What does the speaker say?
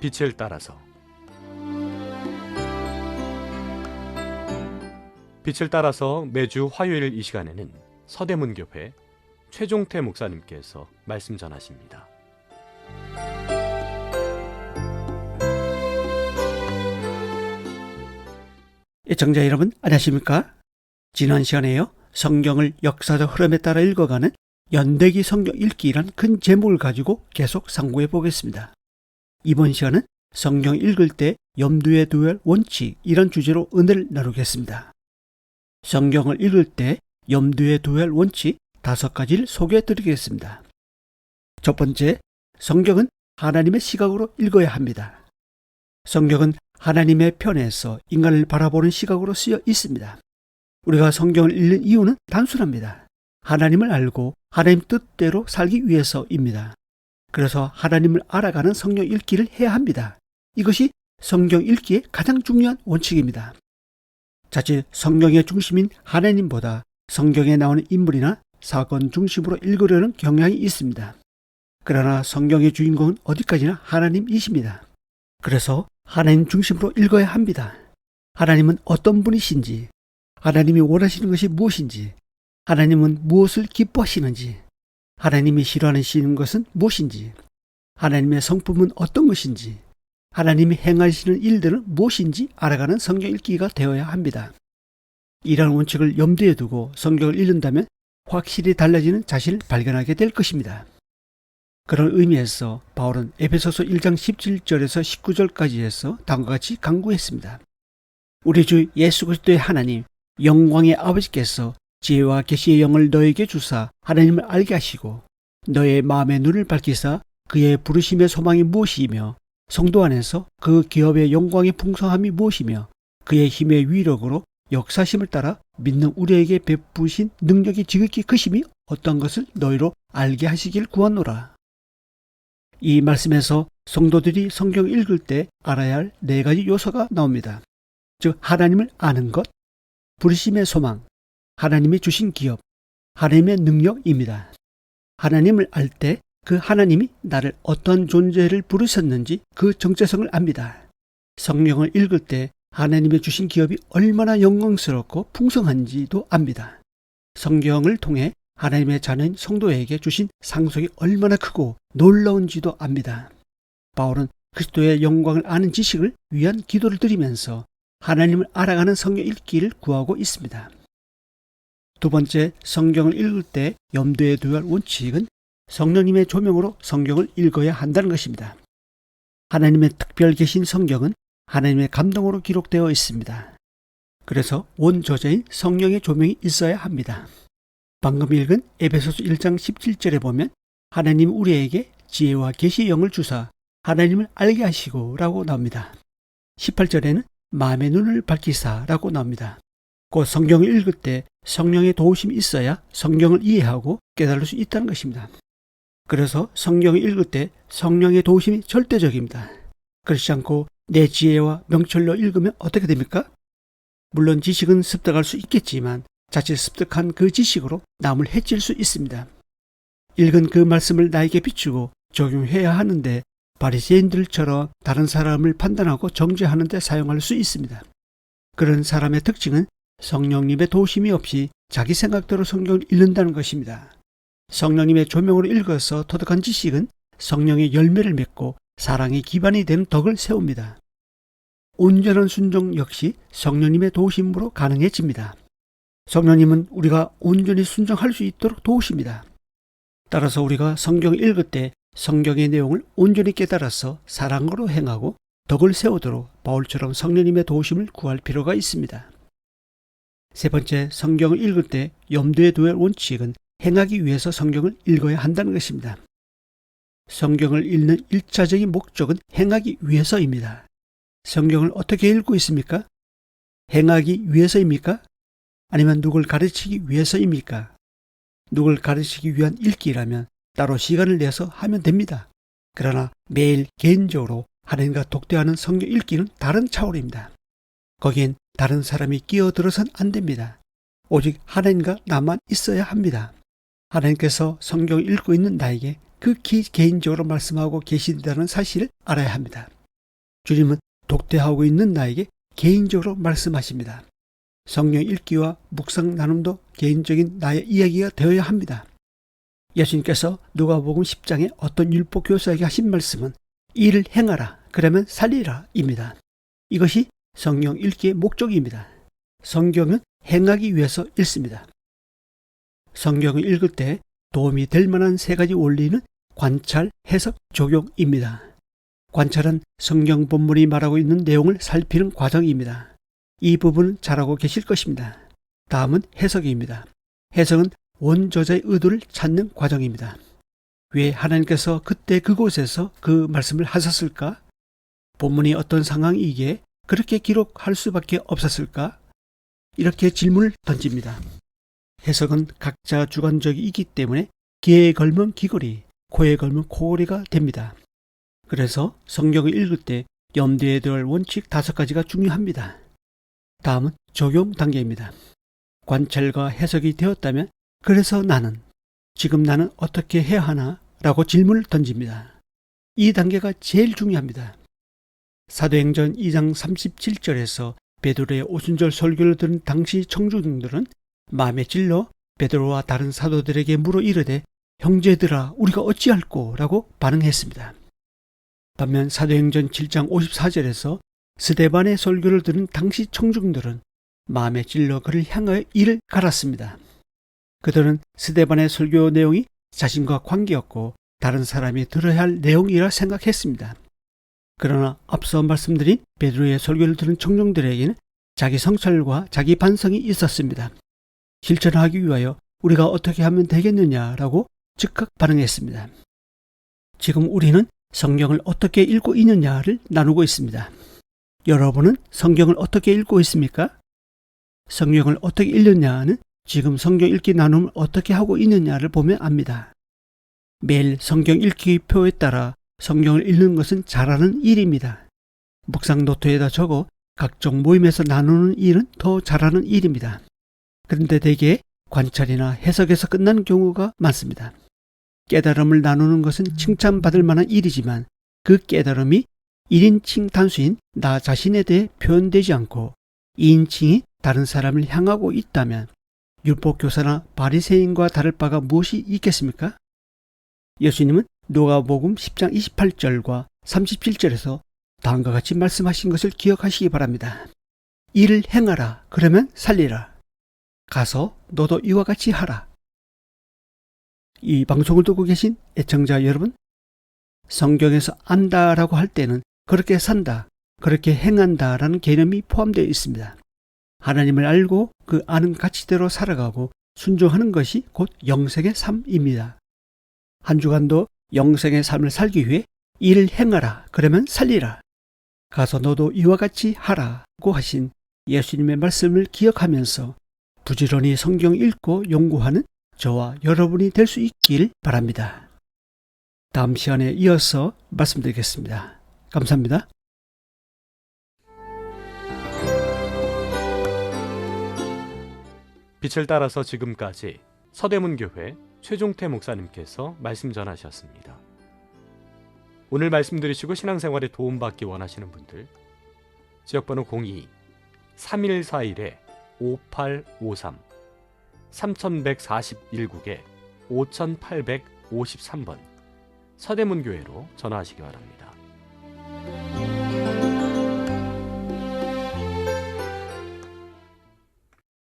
빛을 따라서. 빛을 따라서 매주 화요일 이 시간에는 서대문교회 최종태 목사님께서 말씀 전하십니다. 애청자 여러분 안녕하십니까? 지난 시간에요, 성경을 역사적 흐름에 따라 읽어가는 연대기 성경 읽기란 큰 제목을 가지고 계속 상고해 보겠습니다. 이번 시간은 성경 읽을 때 염두에 두어야 할 원칙, 이런 주제로 은혜를 나누겠습니다. 성경을 읽을 때 염두에 두어야 할 원칙 5가지를 소개해 드리겠습니다. 첫 번째, 성경은 하나님의 시각으로 읽어야 합니다. 성경은 하나님의 편에서 인간을 바라보는 시각으로 쓰여 있습니다. 우리가 성경을 읽는 이유는 단순합니다. 하나님을 알고 하나님 뜻대로 살기 위해서입니다. 그래서 하나님을 알아가는 성경 읽기를 해야 합니다. 이것이 성경 읽기의 가장 중요한 원칙입니다. 자칫 성경의 중심인 하나님보다 성경에 나오는 인물이나 사건 중심으로 읽으려는 경향이 있습니다. 그러나 성경의 주인공은 어디까지나 하나님이십니다. 그래서 하나님 중심으로 읽어야 합니다. 하나님은 어떤 분이신지, 하나님이 원하시는 것이 무엇인지, 하나님은 무엇을 기뻐하시는지, 하나님이 싫어하시는 것은 무엇인지, 하나님의 성품은 어떤 것인지, 하나님이 행하시는 일들은 무엇인지 알아가는 성경 읽기가 되어야 합니다. 이러한 원칙을 염두에 두고 성경을 읽는다면 확실히 달라지는 자신을 발견하게 될 것입니다. 그런 의미에서 바울은 에베소서 1장 17절에서 19절까지 해서 다음과 같이 강구했습니다. 우리 주 예수 그리스도의 하나님, 영광의 아버지께서 지혜와 계시의 영을 너에게 주사 하나님을 알게 하시고 너의 마음의 눈을 밝히사 그의 부르심의 소망이 무엇이며 성도 안에서 그 기업의 영광의 풍성함이 무엇이며 그의 힘의 위력으로 역사심을 따라 믿는 우리에게 베푸신 능력이 지극히 크심이 어떤 것을 너희로 알게 하시길 구하노라. 이 말씀에서 성도들이 성경을 읽을 때 알아야 할 4가지 요소가 나옵니다. 즉, 하나님을 아는 것, 부르심의 소망, 하나님이 주신 기업, 하나님의 능력입니다. 하나님을 알 때 그 하나님이 나를 어떤 존재를 부르셨는지 그 정체성을 압니다. 성경을 읽을 때 하나님의 주신 기업이 얼마나 영광스럽고 풍성한지도 압니다. 성경을 통해 하나님의 자녀인 성도에게 주신 상속이 얼마나 크고 놀라운지도 압니다. 바울은 그리스도의 영광을 아는 지식을 위한 기도를 드리면서 하나님을 알아가는 성경 읽기를 구하고 있습니다. 두 번째, 성경을 읽을 때 염두에 두어야 할 원칙은 성령님의 조명으로 성경을 읽어야 한다는 것입니다. 하나님의 특별 계신 성경은 하나님의 감동으로 기록되어 있습니다. 그래서 원저자인 성령의 조명이 있어야 합니다. 방금 읽은 에베소서 1장 17절에 보면 하나님 우리에게 지혜와 계시의 영을 주사 하나님을 알게 하시고 라고 나옵니다. 18절에는 마음의 눈을 밝히사 라고 나옵니다. 곧 성경을 읽을 때 성령의 도우심이 있어야 성경을 이해하고 깨달을 수 있다는 것입니다. 그래서 성경을 읽을 때 성령의 도우심이 절대적입니다. 그렇지 않고 내 지혜와 명철로 읽으면 어떻게 됩니까? 물론 지식은 습득할 수 있겠지만 자칫 습득한 그 지식으로 남을 해칠 수 있습니다. 읽은 그 말씀을 나에게 비추고 적용해야 하는데 바리새인들처럼 다른 사람을 판단하고 정죄하는 데 사용할 수 있습니다. 그런 사람의 특징은 성령님의 도우심이 없이 자기 생각대로 성경을 읽는다는 것입니다. 성령님의 조명으로 읽어서 터득한 지식은 성령의 열매를 맺고 사랑의 기반이 되는 덕을 세웁니다. 온전한 순종 역시 성령님의 도우심으로 가능해집니다. 성령님은 우리가 온전히 순종할 수 있도록 도우십니다. 따라서 우리가 성경을 읽을 때 성경의 내용을 온전히 깨달아서 사랑으로 행하고 덕을 세우도록 바울처럼 성령님의 도우심을 구할 필요가 있습니다. 세 번째, 성경을 읽을 때 염두에 두어야 할 원칙은 행하기 위해서 성경을 읽어야 한다는 것입니다. 성경을 읽는 1차적인 목적은 행하기 위해서입니다. 성경을 어떻게 읽고 있습니까? 행하기 위해서입니까? 아니면 누굴 가르치기 위해서입니까? 누굴 가르치기 위한 읽기라면 따로 시간을 내서 하면 됩니다. 그러나 매일 개인적으로 하나님과 독대하는 성경 읽기는 다른 차원입니다. 거기엔 다른 사람이 끼어들어선 안 됩니다. 오직 하나님과 나만 있어야 합니다. 하나님께서 성경을 읽고 있는 나에게 극히 개인적으로 말씀하고 계신다는 사실을 알아야 합니다. 주님은 독대하고 있는 나에게 개인적으로 말씀하십니다. 성경 읽기와 묵상 나눔도 개인적인 나의 이야기가 되어야 합니다. 예수님께서 누가복음 10장에 어떤 율법 교사에게 하신 말씀은 이를 행하라 그러면 살리라 입니다. 이것이 성경 읽기의 목적입니다. 성경은 행하기 위해서 읽습니다. 성경을 읽을 때 도움이 될 만한 세 가지 원리는 관찰, 해석, 적용입니다. 관찰은 성경 본문이 말하고 있는 내용을 살피는 과정입니다. 이 부분은 잘하고 계실 것입니다. 다음은 해석입니다. 해석은 원저자의 의도를 찾는 과정입니다. 왜 하나님께서 그때 그곳에서 그 말씀을 하셨을까? 본문이 어떤 상황이기에 그렇게 기록할 수밖에 없었을까? 이렇게 질문을 던집니다. 해석은 각자 주관적이기 때문에 귀에 걸면 귀걸이, 코에 걸면 코걸이가 됩니다. 그래서 성경을 읽을 때 염두에 둬야 할 원칙 5가지가 중요합니다. 다음은 적용 단계입니다. 관찰과 해석이 되었다면 그래서 지금 나는 어떻게 해야 하나? 라고 질문을 던집니다. 이 단계가 제일 중요합니다. 사도행전 2장 37절에서 베드로의 오순절 설교를 들은 당시 청중들은 마음에 찔러 베드로와 다른 사도들에게 물어 이르되 형제들아 우리가 어찌할꼬? 라고 반응했습니다. 반면 사도행전 7장 54절에서 스데반의 설교를 들은 당시 청중들은 마음에 찔러 그를 향하여 이를 갈았습니다. 그들은 스데반의 설교 내용이 자신과 관계없고 다른 사람이 들어야 할 내용이라 생각했습니다. 그러나 앞서 말씀드린 베드로의 설교를 들은 청중들에게는 자기 성찰과 자기 반성이 있었습니다. 실천하기 위하여 우리가 어떻게 하면 되겠느냐라고 즉각 반응했습니다. 지금 우리는 성경을 어떻게 읽고 있느냐를 나누고 있습니다. 여러분은 성경을 어떻게 읽고 있습니까? 성경을 어떻게 읽느냐는 지금 성경 읽기 나눔을 어떻게 하고 있느냐를 보면 압니다. 매일 성경 읽기 표에 따라 성경을 읽는 것은 잘하는 일입니다. 묵상 노트에다 적어 각종 모임에서 나누는 일은 더 잘하는 일입니다. 그런데 대개 관찰이나 해석에서 끝나는 경우가 많습니다. 깨달음을 나누는 것은 칭찬받을 만한 일이지만 그 깨달음이 1인칭 단수인 나 자신에 대해 표현되지 않고 2인칭이 다른 사람을 향하고 있다면 율법교사나 바리새인과 다를 바가 무엇이 있겠습니까? 예수님은 누가복음 10장 28절과 37절에서 다음과 같이 말씀하신 것을 기억하시기 바랍니다. 이를 행하라 그러면 살리라. 가서 너도 이와 같이 하라. 이 방송을 듣고 계신 애청자 여러분, 성경에서 안다라고 할 때는 그렇게 산다, 그렇게 행한다라는 개념이 포함되어 있습니다. 하나님을 알고 그 아는 가치대로 살아가고 순종하는 것이 곧 영생의 삶입니다. 한 주간도 영생의 삶을 살기 위해 이를 행하라 그러면 살리라. 가서 너도 이와 같이 하라고 하신 예수님의 말씀을 기억하면서 부지런히 성경 읽고 연구하는 저와 여러분이 될 수 있길 바랍니다. 다음 시간에 이어서 말씀드리겠습니다. 감사합니다. 빛을 따라서 지금까지 서대문교회 최종태 목사님께서 말씀 전하셨습니다. 오늘 말씀 들으시고 신앙생활에 도움받기 원하시는 분들 지역번호 02-3141-5853 3141국에 5853번 서대문교회로 전화하시기 바랍니다.